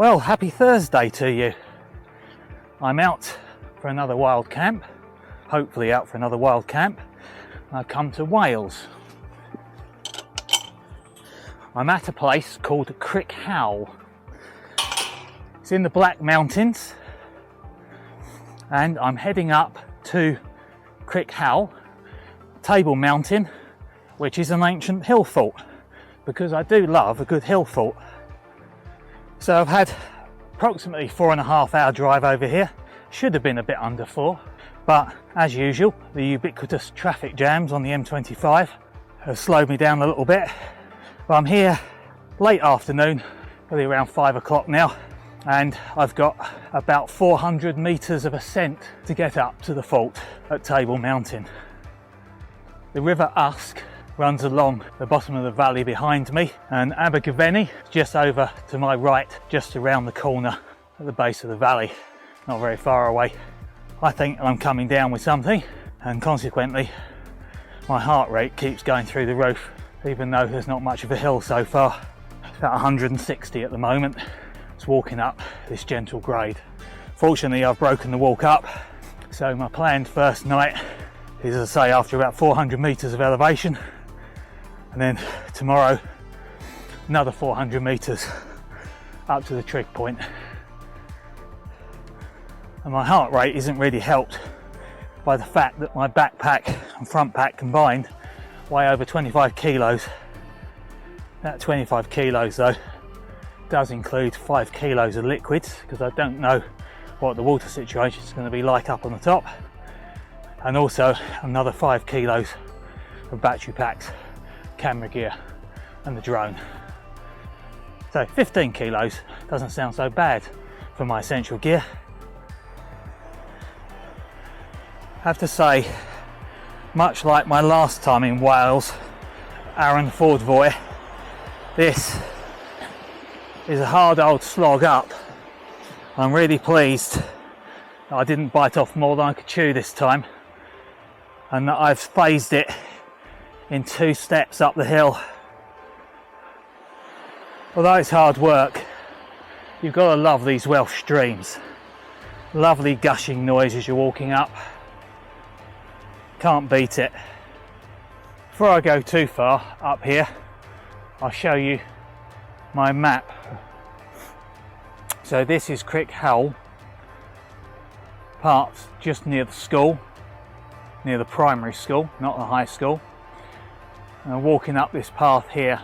Well, happy Thursday to you. I'm out for another wild camp, hopefully out for another wild camp. I've come to Wales. I'm at a place called Crickhowell. It's in the Black Mountains, and I'm heading up to Crickhowell, Table Mountain, which is an ancient hill fort, because I do love a good hill fort. So I've had approximately 4.5 hour drive over here. Should have been a bit under 4, but as usual, the ubiquitous traffic jams on the M25 have slowed me down a little bit. But I'm here late afternoon, probably around 5 o'clock now, and I've got about 400 metres of ascent to get up to the fort at Table Mountain. The River Usk runs along the bottom of the valley behind me, and Abergavenny just over to my right, just around the corner at the base of the valley, not very far away. I think I'm coming down with something, and consequently my heart rate keeps going through the roof, even though there's not much of a hill so far. It's about 160 at the moment. It's walking up this gentle grade. Fortunately, I've broken the walk up, so my planned first night is, as I say, after about 400 metres of elevation, and then tomorrow another 400 metres up to the trig point. And my heart rate isn't really helped by the fact that my backpack and front pack combined weigh over 25 kilos. That 25 kilos though does include 5 kilos of liquids, because I don't know what the water situation is going to be like up on the top, and also another 5 kilos of battery packs, camera gear and the drone. So 15 kilos doesn't sound so bad for my essential gear. I have to say, much like my last time in Wales, Aaron Fordvoy, this is a hard old slog up. I'm really pleased that I didn't bite off more than I could chew this time, and that I've phased it in 2 steps up the hill. Although it's hard work, you've got to love these Welsh streams. Lovely gushing noise as you're walking up. Can't beat it. Before I go too far up here, I'll show you my map. So this is Crickhowell, parked just near the school, near the primary school, not the high school. And I'm walking up this path here.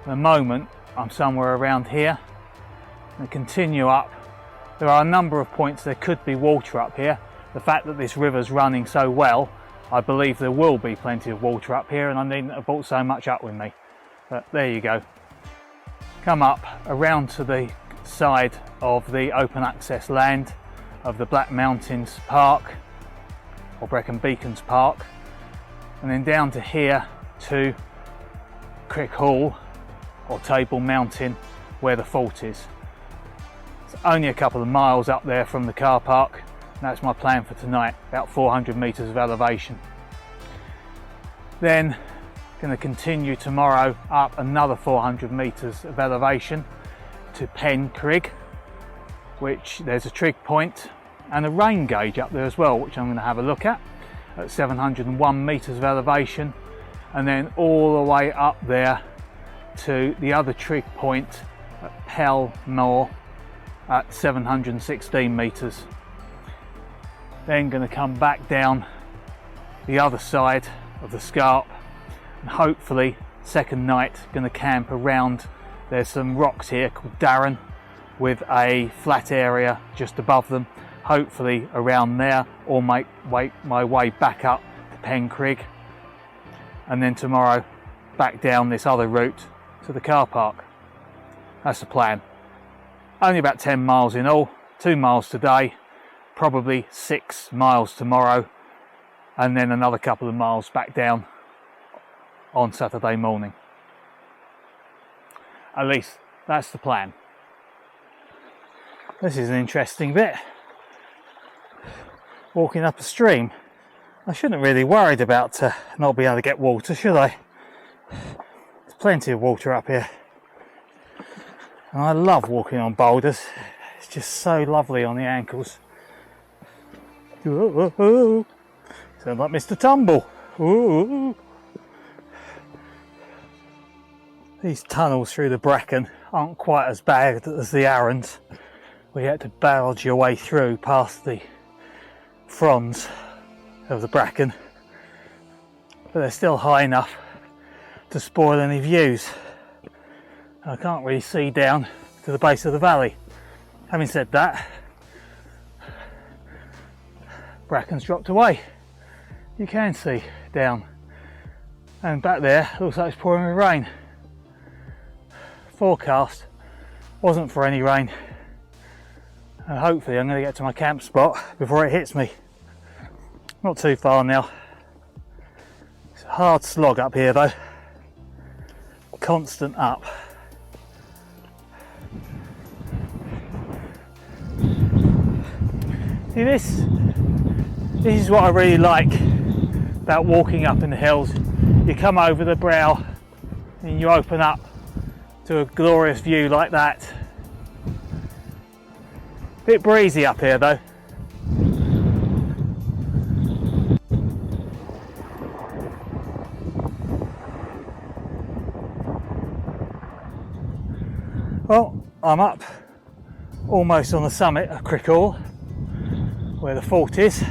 At the moment I'm somewhere around here, and continue up. There are a number of points there could be water up here. The fact that this river's running so well, I believe there will be plenty of water up here, and I needn't have brought so much up with me. But there you go. Come up around to the side of the open access land of the Black Mountains Park, or Brecon Beacons Park, and then down to here to Crickhowell, or Table Mountain, where the fort is. It's only a couple of miles up there from the car park. That's my plan for tonight, about 400 metres of elevation. Then going to continue tomorrow up another 400 metres of elevation to Pen Crig, which there's a trig point and a rain gauge up there as well, which I'm going to have a look at 701 metres of elevation, and then all the way up there to the other trig point at Allt-Mawr at 716 metres. Then going to come back down the other side of the Scarp, and hopefully second night going to camp around. There's some rocks here called Darren with a flat area just above them, hopefully around there, or make my way back up to Pen Crig, and then tomorrow back down this other route to the car park. That's the plan. Only about 10 miles in all, 2 miles today, probably 6 miles tomorrow, and then another couple of miles back down on Saturday morning. At least that's the plan. This is an interesting bit. Walking up a stream. I shouldn't really worried about not being able to get water, should I? There's plenty of water up here. And I love walking on boulders. It's just so lovely on the ankles. Ooh, sound like Mr. Tumble. Ooh. These tunnels through the Brecon aren't quite as bad as the Arrons, where you had to barge your way through past the fronds of the Brecon, but they're still high enough to spoil any views. I can't really see down to the base of the valley. Having said that, Brecon's dropped away. You can see down, and back there looks like it's pouring with rain. Forecast wasn't for any rain, and hopefully I'm going to get to my camp spot before it hits me. Not too far now. It's a hard slog up here though, constant up. See, this is what I really like about walking up in the hills. You come over the brow and you open up to a glorious view like that. Bit breezy up here though. Well, I'm up almost on the summit of Crickhowell, where the fort is. You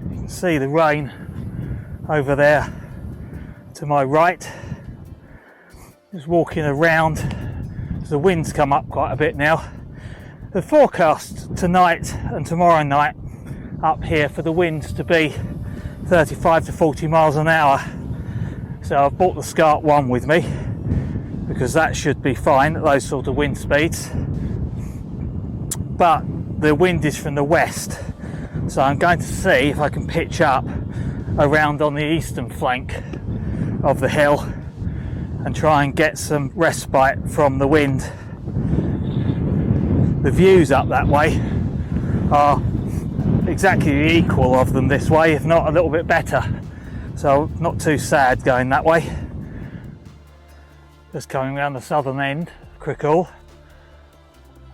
can see the rain over there to my right. Just walking around as the wind's come up quite a bit now. The forecast tonight and tomorrow night up here for the winds to be 35 to 40 miles an hour. So I've brought the Scarp1 with me, because that should be fine at those sort of wind speeds. But the wind is from the west, so I'm going to see if I can pitch up around on the eastern flank of the hill and try and get some respite from the wind. The views up that way are exactly equal of them this way, if not a little bit better, so not too sad going that way. Just coming around the southern end of Crickhowell,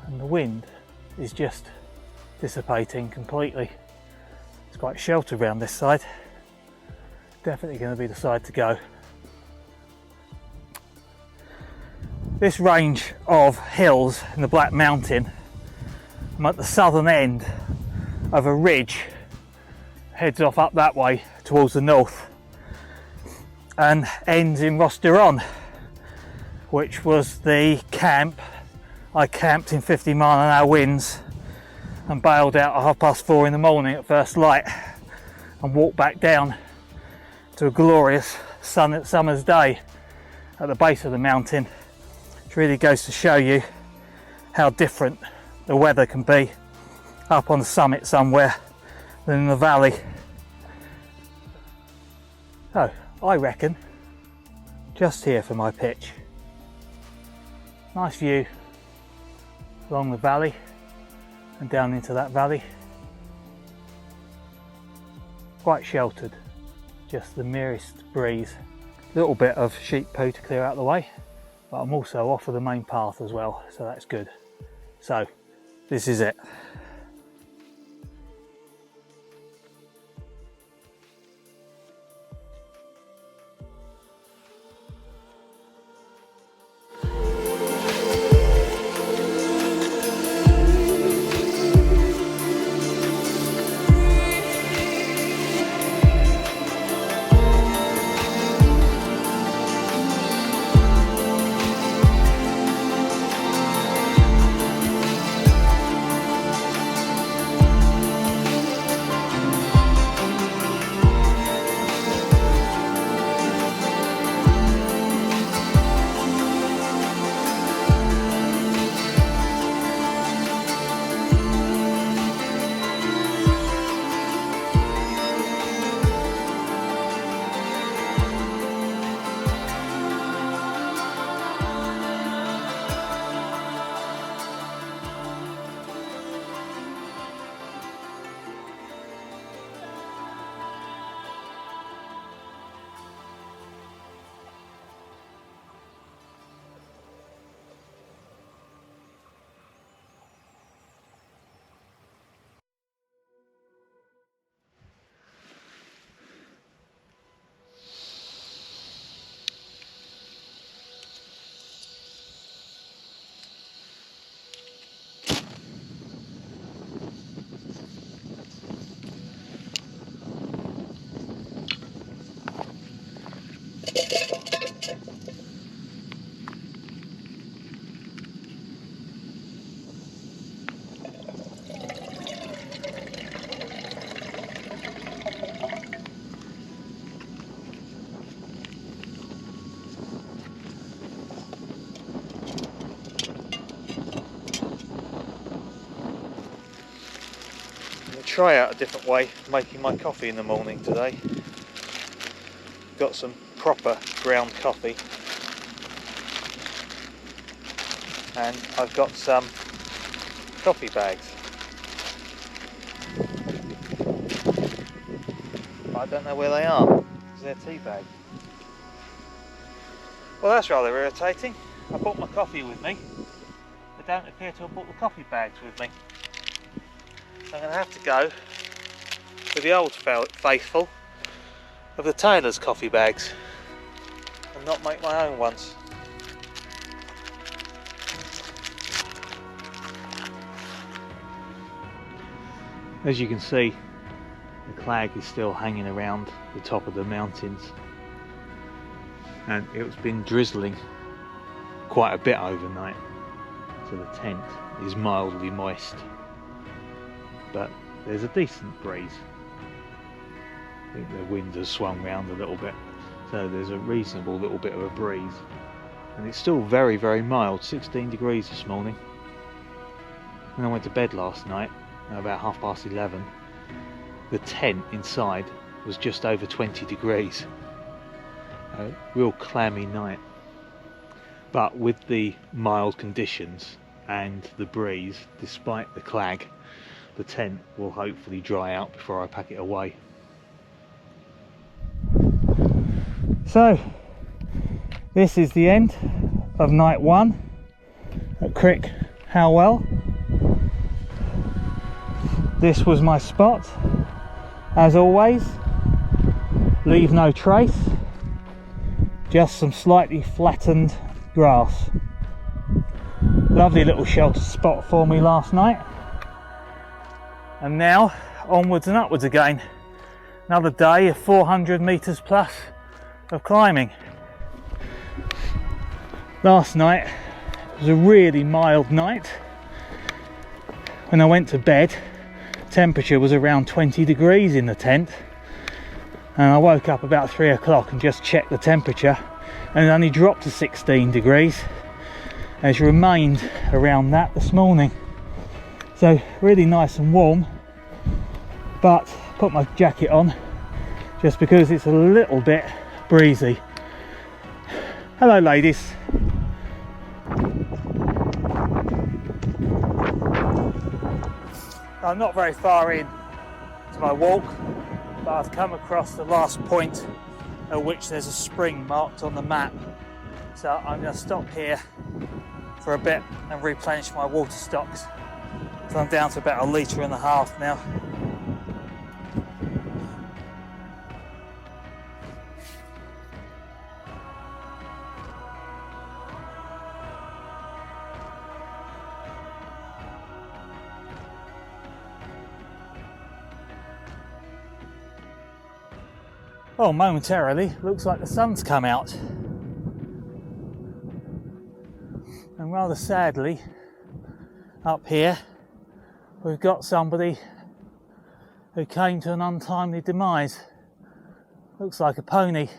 and the wind is just dissipating completely. It's quite sheltered around this side. Definitely going to be the side to go. This range of hills in the Black Mountain, I'm at the southern end of a ridge, heads off up that way towards the north and ends in Rosteron, which was the camp I camped in 50-mile-an-hour winds and bailed out at 4:30 in the morning at first light and walked back down to a glorious summer's day at the base of the mountain. Which really goes to show you how different the weather can be up on the summit somewhere than in the valley. So I reckon just here for my pitch. Nice view along the valley and down into that valley. Quite sheltered, just the merest breeze. Little bit of sheep poo to clear out the way, but I'm also off of the main path as well, so that's good. So this is it. try out a different way of making my coffee in the morning today. Got some proper ground coffee, and I've got some coffee bags. But I don't know where they are, because they're tea bags. Well, that's rather irritating. I brought my coffee with me. I don't appear to have brought the coffee bags with me. So I'm going to have to go with the old faithful of the tailor's coffee bags and not make my own ones. As you can see, the clag is still hanging around the top of the mountains, and it's been drizzling quite a bit overnight, so the tent is mildly moist, but there's a decent breeze. I think the wind has swung round a little bit, so there's a reasonable little bit of a breeze, and it's still very, very mild, 16 degrees this morning. When I went to bed last night about 11:30, the tent inside was just over 20 degrees. A real clammy night, but with the mild conditions and the breeze, despite the clag, the tent will hopefully dry out before I pack it away. So this is the end of night one at Crickhowell. This was my spot. As always, leave no trace, just some slightly flattened grass. Lovely little sheltered spot for me last night, and now onwards and upwards again. Another day of 400 meters plus of climbing. Last night was a really mild night. When I went to bed, temperature was around 20 degrees in the tent, and I woke up about 3 o'clock and just checked the temperature, and it only dropped to 16 degrees, and it's remained around that this morning. So really nice and warm, but put my jacket on just because it's a little bit breezy. Hello ladies. I'm not very far in to my walk, but I've come across the last point at which there's a spring marked on the map. So I'm going to stop here for a bit and replenish my water stocks. So I'm down to about 1.5 litres now. Well, momentarily, looks like the sun's come out. And rather sadly, up here, we've got somebody who came to an untimely demise. Looks like a pony.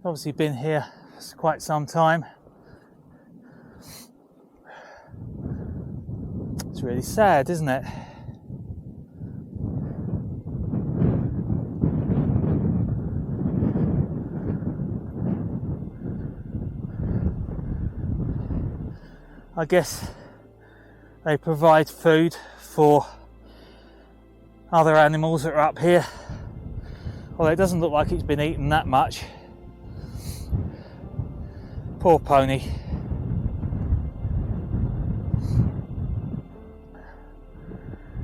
Obviously been here for quite some time. It's really sad, isn't it? I guess they provide food for other animals that are up here. Although it doesn't look like it's been eaten that much. Poor pony.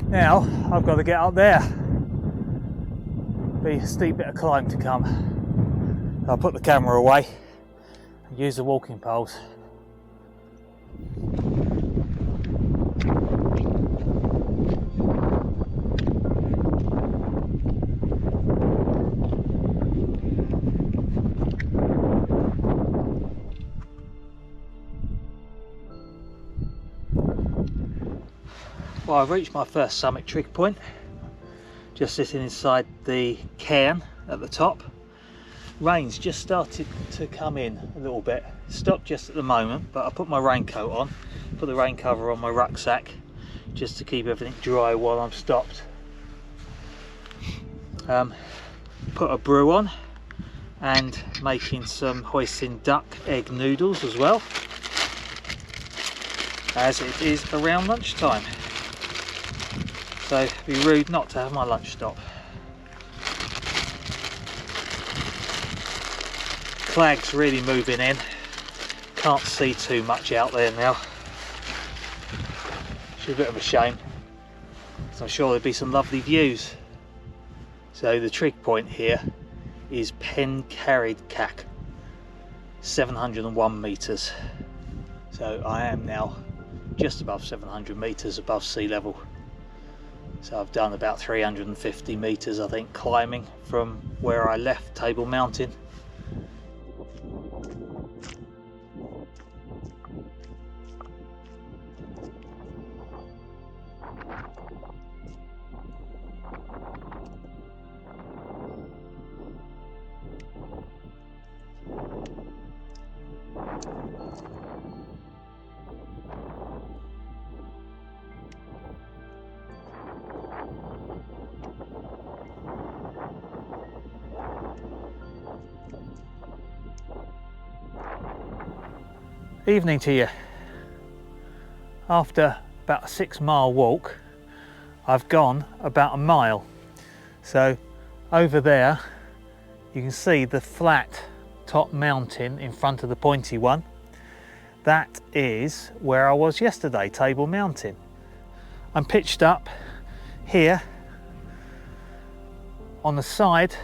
Now I've got to get up there. Be a steep bit of climb to come. I'll put the camera away and use the walking poles. Well, I've reached my first summit trig point, just sitting inside the cairn at the top. Rain's just started to come in a little bit. Stopped just at the moment, but I put my raincoat on, put the rain cover on my rucksack, just to keep everything dry while I'm stopped. Put a brew on and making some hoisin duck egg noodles as well, as it is around lunchtime, so it'd be rude not to have my lunch stop. Flag's really moving in, can't see too much out there now, it's a bit of a shame, so I'm sure there'll be some lovely views. So the trig point here is Cerrig-calch, 701 metres. So I am now just above 700 metres above sea level. So I've done about 350 metres, I think, climbing from where I left Table Mountain. Evening to you. After about a 6-mile walk, I've gone about a mile. So over there you can see the flat top mountain in front of the pointy one. That is where I was yesterday, Table Mountain. I'm pitched up here on the side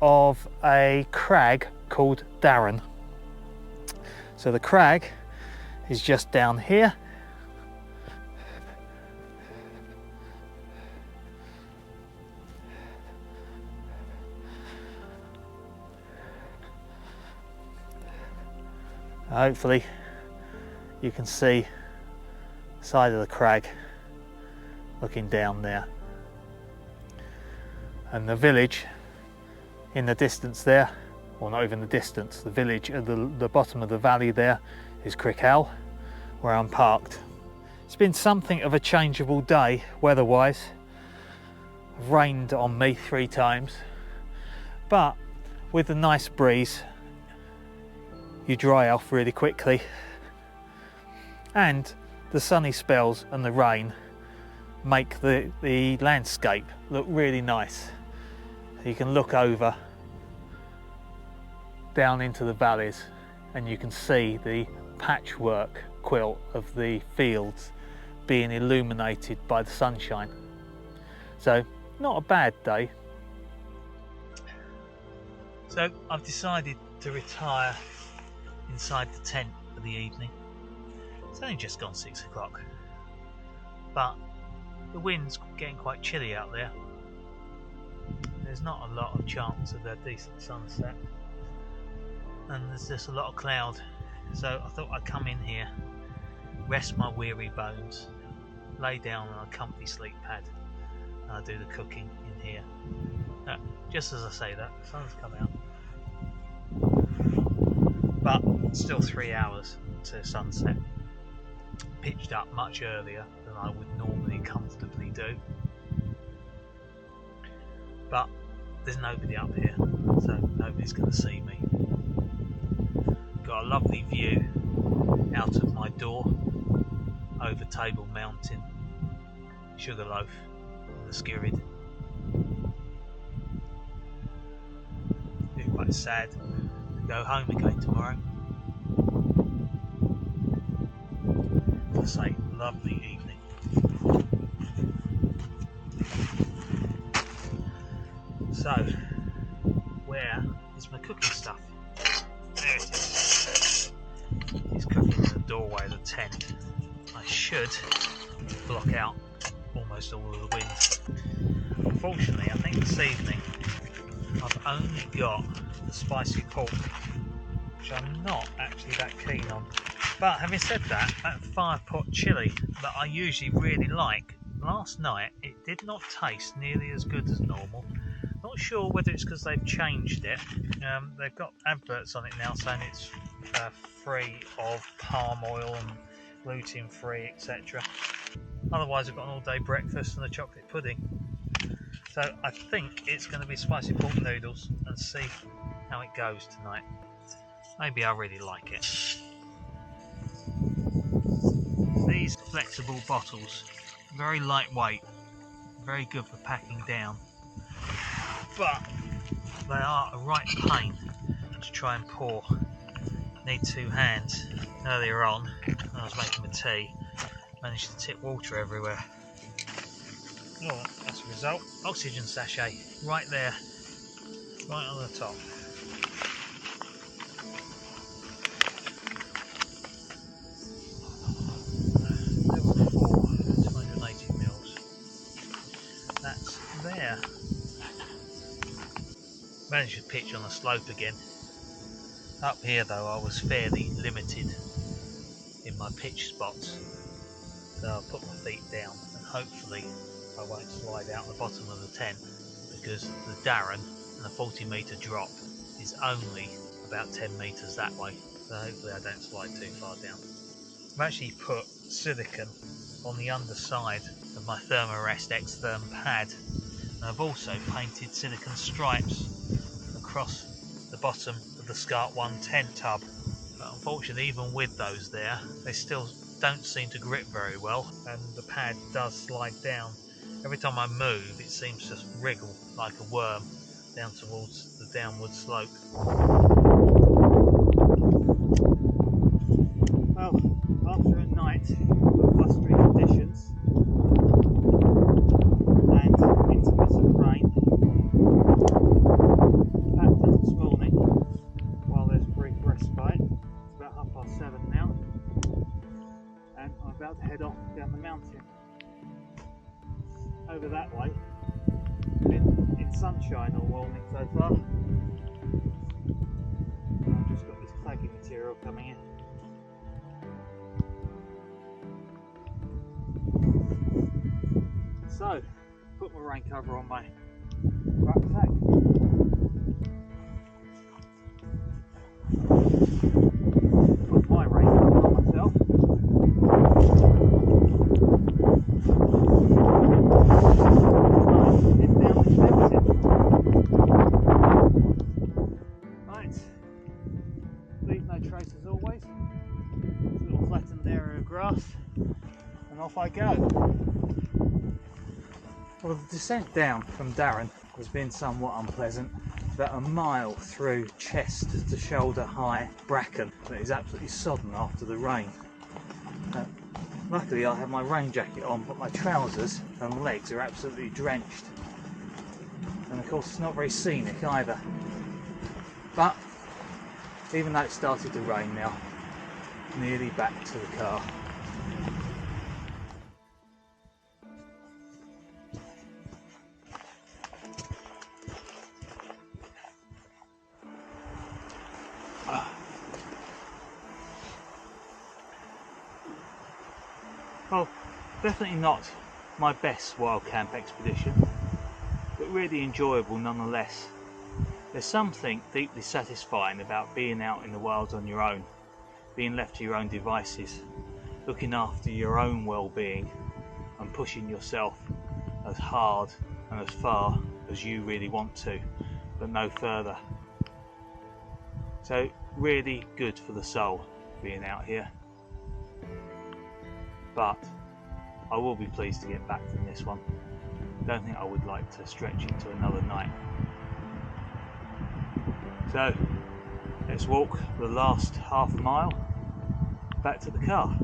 of a crag called Darren. So the crag is just down here. Hopefully you can see the side of the crag looking down there, and the village in the distance there, or not even the distance, the village at the bottom of the valley there is Crickhowell, where I'm parked. It's been something of a changeable day weather-wise. It's rained on me 3 times, but with a nice breeze you dry off really quickly, and the sunny spells and the rain make the landscape look really nice. You can look over down into the valleys and you can see the patchwork quilt of the fields being illuminated by the sunshine. So not a bad day. So I've decided to retire inside the tent for the evening. It's only just gone 6 o'clock, but the wind's getting quite chilly out there. There's not a lot of chance of a decent sunset, and there's just a lot of cloud. So I thought I'd come in here, rest my weary bones, lay down on a comfy sleep pad, and I'll do the cooking in here. Just as I say that, the sun's come out, but still 3 hours to sunset. Pitched up much earlier than I would normally comfortably do, but there's nobody up here, so nobody's going to see me. Got a lovely view out of my door over Table Mountain, Sugarloaf and the Skirrid. Be quite sad to go home again tomorrow. As I say, lovely evening. So, where is my cooking stuff? There it is. It's cooking in the doorway of the tent. I should block out almost all of the winds. Unfortunately, I think this evening I've only got the spicy pork, which I'm not actually that keen on. But having said that, that fire pot chili that I usually really like, last night it did not taste nearly as good as normal. Not sure whether it's because they've changed it. They've got adverts on it now saying it's free of palm oil and gluten free, etc. Otherwise I've got an all-day breakfast and a chocolate pudding. So I think it's going to be spicy pork noodles and see how it goes tonight. Maybe I really like it. These flexible bottles, very lightweight, very good for packing down, but they are a right pain to try and pour. Need two hands. Earlier on, when I was making the tea, managed to tip water everywhere. Oh, that's a result. Oxygen sachet, right there, right on the top. Level 4, 280 mils. That's there. Managed to pitch on the slope again. Up here though I was fairly limited in my pitch spots, so I'll put my feet down and hopefully I won't slide out the bottom of the tent, because the Darren and a 40-metre drop is only about 10 metres that way, so hopefully I don't slide too far down. I've actually put silicone on the underside of my Thermarest X-Therm pad, and I've also painted silicone stripes across the bottom of the Scarp1 tent tub. But unfortunately, even with those there, they still don't seem to grip very well, and the pad does slide down. Every time I move, it seems to just wriggle like a worm down towards the downward slope. Well, after a night of blustery conditions and intermittent rain, packed up this morning while there's a brief respite. It's about 7:30 now, and I'm about to head off down the mountain. Over that way, been in sunshine all morning so far. I've just got this claggy material coming in. So, put my rain cover on my rucksack. Put my rain cover on myself. Head down this mountain. Right, leave no trace as always. This little flattened area of grass, and off I go. Well, the descent down from Darren has been somewhat unpleasant. About a mile through chest to shoulder high bracken that is absolutely sodden after the rain. Luckily I have my rain jacket on, but my trousers and legs are absolutely drenched. And of course it's not very scenic either. But even though it started to rain now, nearly back to the car. Well, definitely not my best wild camp expedition, but really enjoyable nonetheless. There's something deeply satisfying about being out in the wilds on your own, being left to your own devices, looking after your own well-being and pushing yourself as hard and as far as you really want to, but no further. So really good for the soul being out here. But I will be pleased to get back from this one. Don't think I would like to stretch it to another night. So let's walk the last half mile back to the car.